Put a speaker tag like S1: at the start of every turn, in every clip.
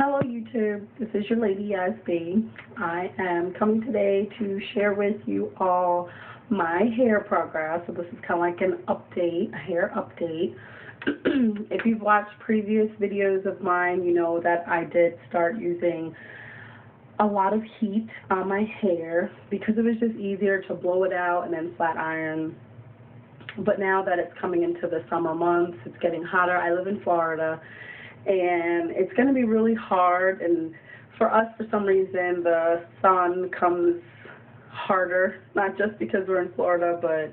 S1: Hello YouTube, this is your Lady SB. I am coming today to share with you all my hair progress. So this is kind of like an update, a hair update. If you've watched previous videos of mine, you know that I did start using a lot of heat on my hair because it was just easier to blow it out and then flat iron. But now that it's coming into the summer months, it's getting hotter. I live in Florida. And it's going to be really hard, and for us, for some reason, the sun comes harder, not just because we're in Florida, but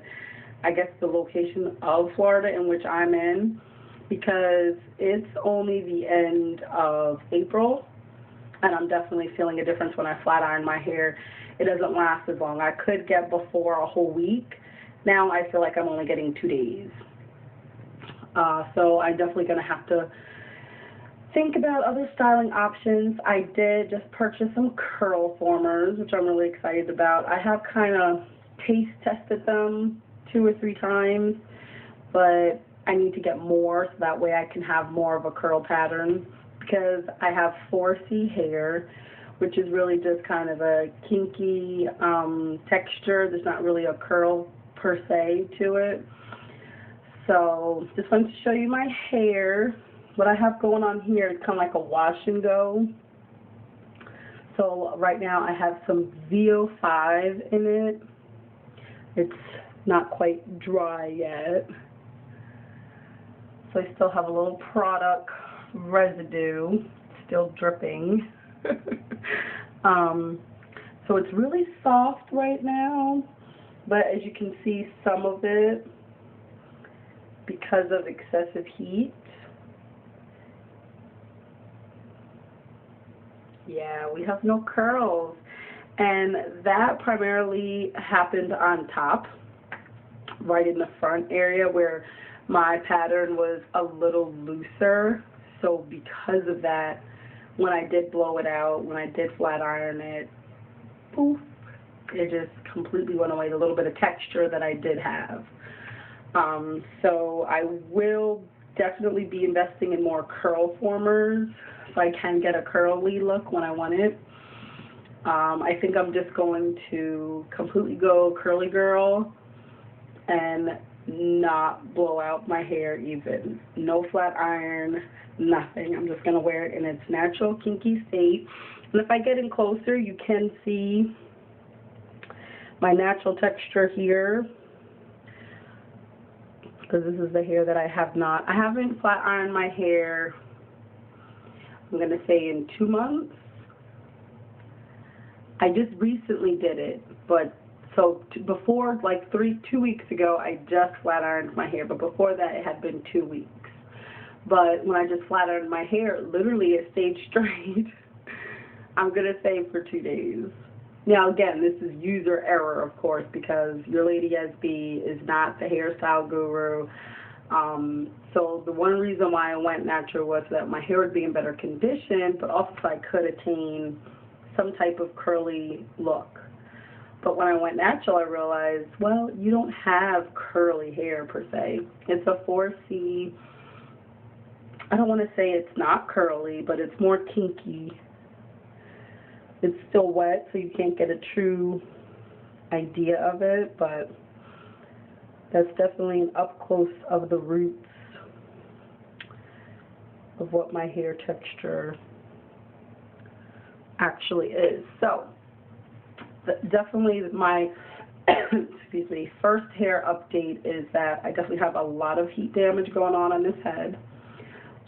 S1: I guess the location of Florida in which I'm in, because it's only the end of April, and I'm definitely feeling a difference when I flat iron my hair. It doesn't last as long. I could get before a whole week. Now I feel like I'm only getting 2 days. So I'm definitely going to have to think about other styling options. I did just purchase some curl formers, which I'm really excited about. I have kind of taste tested them 2 or 3 times, but I need to get more so that way I can have more of a curl pattern, because I have 4C hair, which is really just kind of a kinky texture. There's not really a curl per se to it. So just wanted to show you my hair. What I have going on here is kind of like a wash and go. So right now I have some VO5 in it. It's not quite dry yet. So I still have a little product residue still dripping. So it's really soft right now, but as you can see, some of it, because of excessive heat, yeah, we have no curls, and that primarily happened on top, right in the front area where my pattern was a little looser. So because of that, when I did blow it out, when I did flat iron it, poof, it just completely went away, the little bit of texture that I did have. So I will definitely be investing in more curl formers, so I can get a curly look when I want it. I think I'm just going to completely go curly girl and not blow out my hair even. No flat iron, nothing. I'm just going to wear it in its natural kinky state. And if I get in closer, you can see my natural texture here, because this is the hair that I haven't flat ironed my hair, I'm going to say in 2 months. I just recently did it, but so before, like 2 weeks ago, I just flat ironed my hair, but before that it had been 2 weeks. But when I just flat ironed my hair, literally it stayed straight. I'm going to say for 2 days. Now again, this is user error, of course, because your Lady SB is not the hairstyle guru. So the one reason why I went natural was that my hair would be in better condition, but also so I could attain some type of curly look. But when I went natural, I realized, well, you don't have curly hair per se. It's a 4C. I don't want to say it's not curly, but it's more kinky. It's still wet, so you can't get a true idea of it, but that's definitely an up close of the roots of what my hair texture actually is. So definitely my excuse me, first hair update is that I definitely have a lot of heat damage going on this head.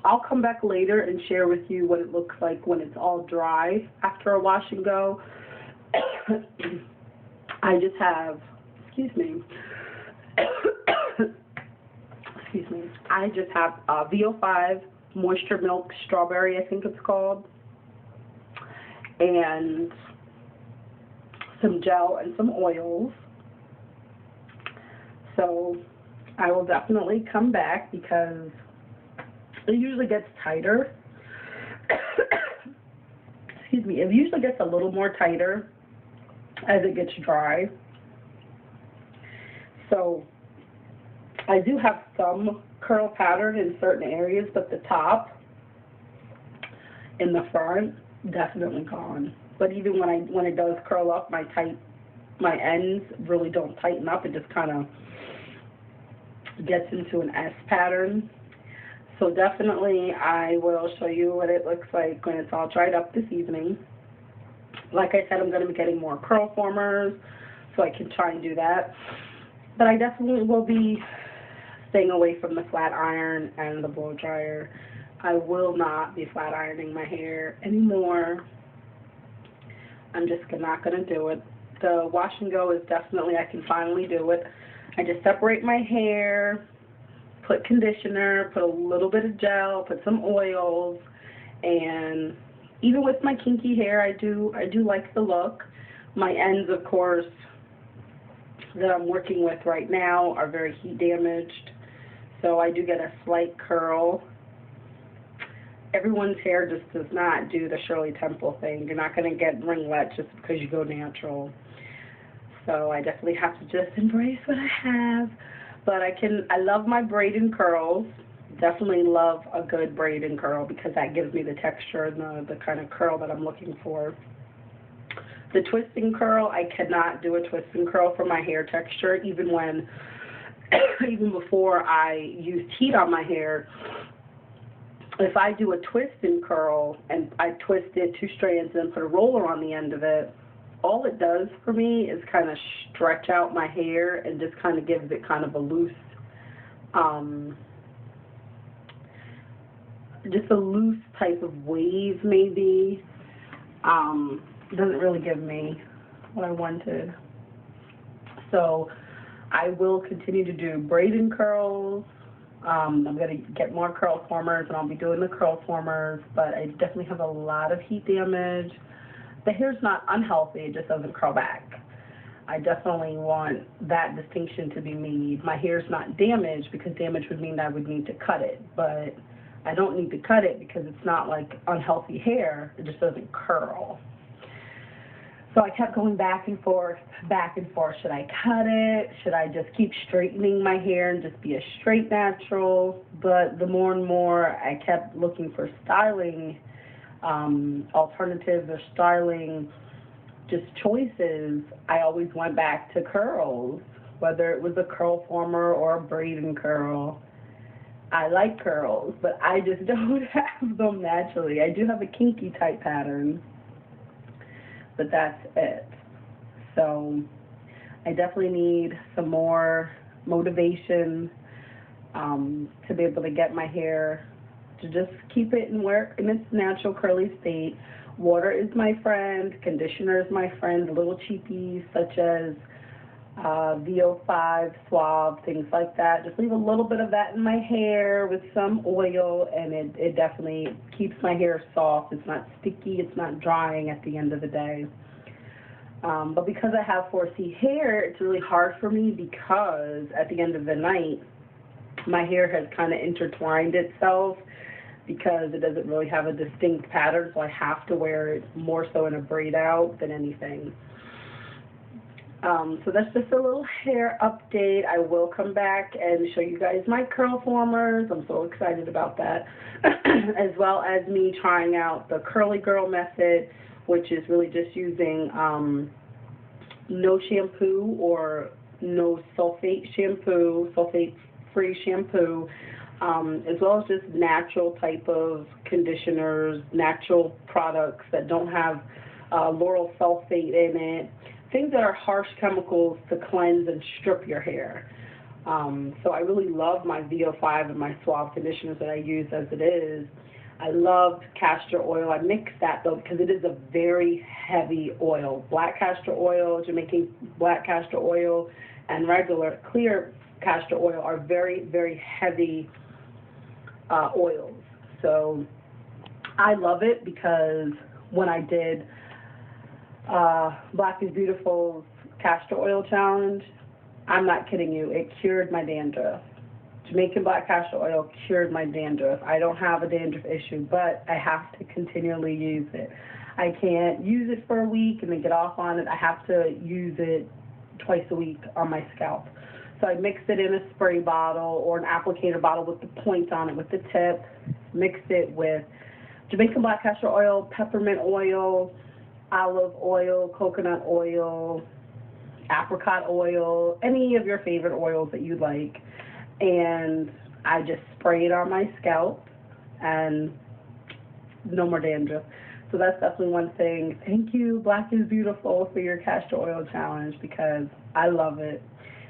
S1: I'll come back later and share with you what it looks like when it's all dry after a wash and go. I just have, excuse me, excuse me, I just have VO5 Moisture Milk Strawberry, I think it's called, and some gel and some oils. So I will definitely come back because it usually gets tighter. Excuse me, it usually gets a little more tighter as it gets dry. So I do have some curl pattern in certain areas, but the top in the front, definitely gone. But even when it does curl up, my ends really don't tighten up. It just kind of gets into an S pattern. So definitely I will show you what it looks like when it's all dried up this evening. Like I said, I'm going to be getting more curl formers so I can try and do that. But I definitely will be staying away from the flat iron and the blow dryer. I will not be flat ironing my hair anymore. I'm just not going to do it. The wash and go is definitely, I can finally do it. I just separate my hair, put conditioner, put a little bit of gel, put some oils, and even with my kinky hair, I do like the look. My ends, of course, that I'm working with right now are very heat damaged, so I do get a slight curl. Everyone's hair just does not do the Shirley Temple thing. You're not going to get ringlet just because you go natural. So I definitely have to just embrace what I have. But I love my braid and curls. Definitely love a good braid and curl because that gives me the texture and the kind of curl that I'm looking for. The twist and curl, I cannot do a twist and curl for my hair texture, even before I used heat on my hair. If I do a twist and curl and I twist it 2 strands and put a roller on the end of it, all it does for me is kind of stretch out my hair and just kind of gives it kind of a loose, just a loose type of wave maybe. Doesn't really give me what I wanted. So I will continue to do braid and curls. I'm going to get more curl formers, and I'll be doing the curl formers, but I definitely have a lot of heat damage. The hair's not unhealthy, it just doesn't curl back. I definitely want that distinction to be made. My hair's not damaged because damage would mean I would need to cut it, but I don't need to cut it because it's not like unhealthy hair, it just doesn't curl. So I kept going back and forth. Should I cut it? Should I just keep straightening my hair and just be a straight natural? But the more and more I kept looking for styling alternatives or styling just choices, I always went back to curls, whether it was a curl former or a braid and curl. I like curls, but I just don't have them naturally. I do have a kinky type pattern, but that's it. So I definitely need some more motivation to be able to get my hair to just keep it in its natural curly state. Water is my friend, conditioner is my friend, little cheapies such as VO5, Suave, things like that. Just leave a little bit of that in my hair with some oil, and it definitely keeps my hair soft. It's not sticky, it's not drying at the end of the day. But because I have 4C hair, it's really hard for me because at the end of the night, my hair has kind of intertwined itself because it doesn't really have a distinct pattern, so I have to wear it more so in a braid out than anything. So that's just a little hair update. I will come back and show you guys my curl formers. I'm so excited about that. As well as me trying out the Curly Girl method, which is really just using no shampoo or no sulfate shampoo, sulfate-free shampoo, as well as just natural type of conditioners, natural products that don't have lauryl sulfate in it, things that are harsh chemicals to cleanse and strip your hair. So I really love my VO5 and my Suave conditioners that I use as it is. I love castor oil. I mix that, though, because it is a very heavy oil. Black castor oil, Jamaican black castor oil, and regular clear castor oil are very, very heavy oils. So I love it because when I did Black is Beautiful's castor oil challenge, I'm not kidding you, it cured my dandruff. Jamaican black castor oil cured my dandruff. I don't have a dandruff issue, but I have to continually use it. I can't use it for a week and then get off on it. I have to use it twice a week on my scalp. So I mixed it in a spray bottle or an applicator bottle with the point on it, with the tip, mixed it with Jamaican black castor oil, peppermint oil, olive oil, coconut oil, apricot oil, any of your favorite oils that you like. And I just spray it on my scalp and no more dandruff. So that's definitely one thing. Thank you, Black is Beautiful, for your castor oil challenge, because I love it.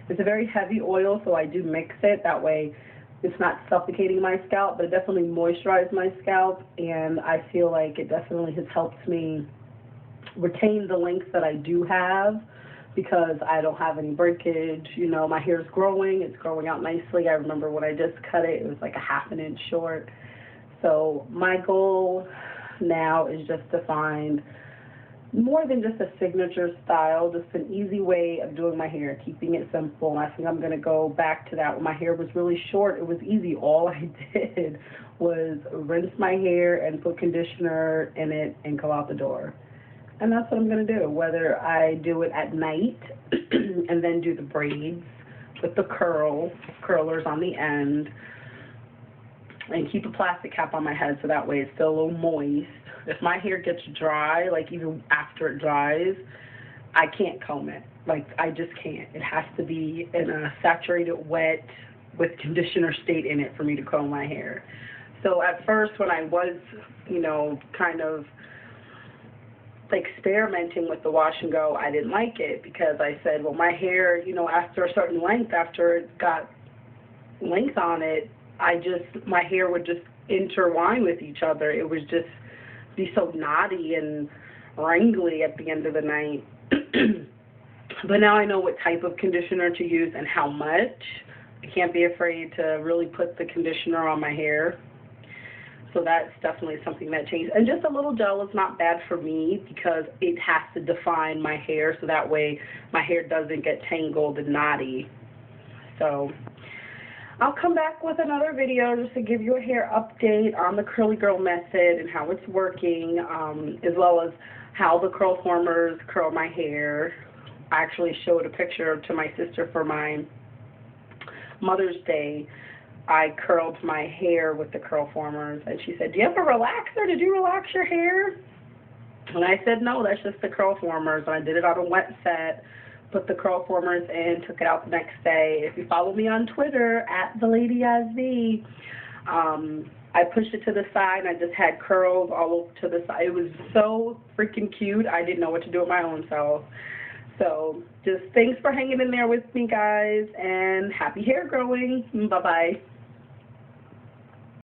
S1: It's a very heavy oil, so I do mix it. That way it's not suffocating my scalp, but it definitely moisturizes my scalp, and I feel like it definitely has helped me retain the length that I do have, because I don't have any breakage. You know, my hair is growing. It's growing out nicely. I remember when I just cut it, it was like a ½ inch short. So my goal now is just to find more than just a signature style, just an easy way of doing my hair, keeping it simple. And I think I'm going to go back to that. When my hair was really short, it was easy. All I did was rinse my hair and put conditioner in it and go out the door. And that's what I'm going to do, whether I do it at night and then do the braids with the curlers on the end, and keep a plastic cap on my head so that way it's still a little moist. If my hair gets dry, like even after it dries, I can't comb it. Like, I just can't. It has to be in a saturated wet with conditioner state in it for me to comb my hair. So at first, when I was, you know, kind of experimenting with the wash and go, I didn't like it, because I said, well, my hair, you know, after a certain length, after it got length on it, my hair would just intertwine with each other. It would just be so knotty and wrangly at the end of the night. But now I know what type of conditioner to use and how much. I can't be afraid to really put the conditioner on my hair. So that's definitely something that changed. And just a little gel is not bad for me, because it has to define my hair, so that way my hair doesn't get tangled and knotty. So I'll come back with another video just to give you a hair update on the Curly Girl method and how it's working, as well as how the curl formers curl my hair. I actually showed a picture to my sister for my Mother's Day. I curled my hair with the curl formers, and she said, do you have a relaxer? Did you relax your hair? And I said, no, that's just the curl formers. And I did it on a wet set, put the curl formers in, took it out the next day. If you follow me on Twitter, @TheLadyIsV, I pushed it to the side, and I just had curls all over to the side. It was so freaking cute. I didn't know what to do with my own self. So just thanks for hanging in there with me, guys, and happy hair growing. Bye-bye.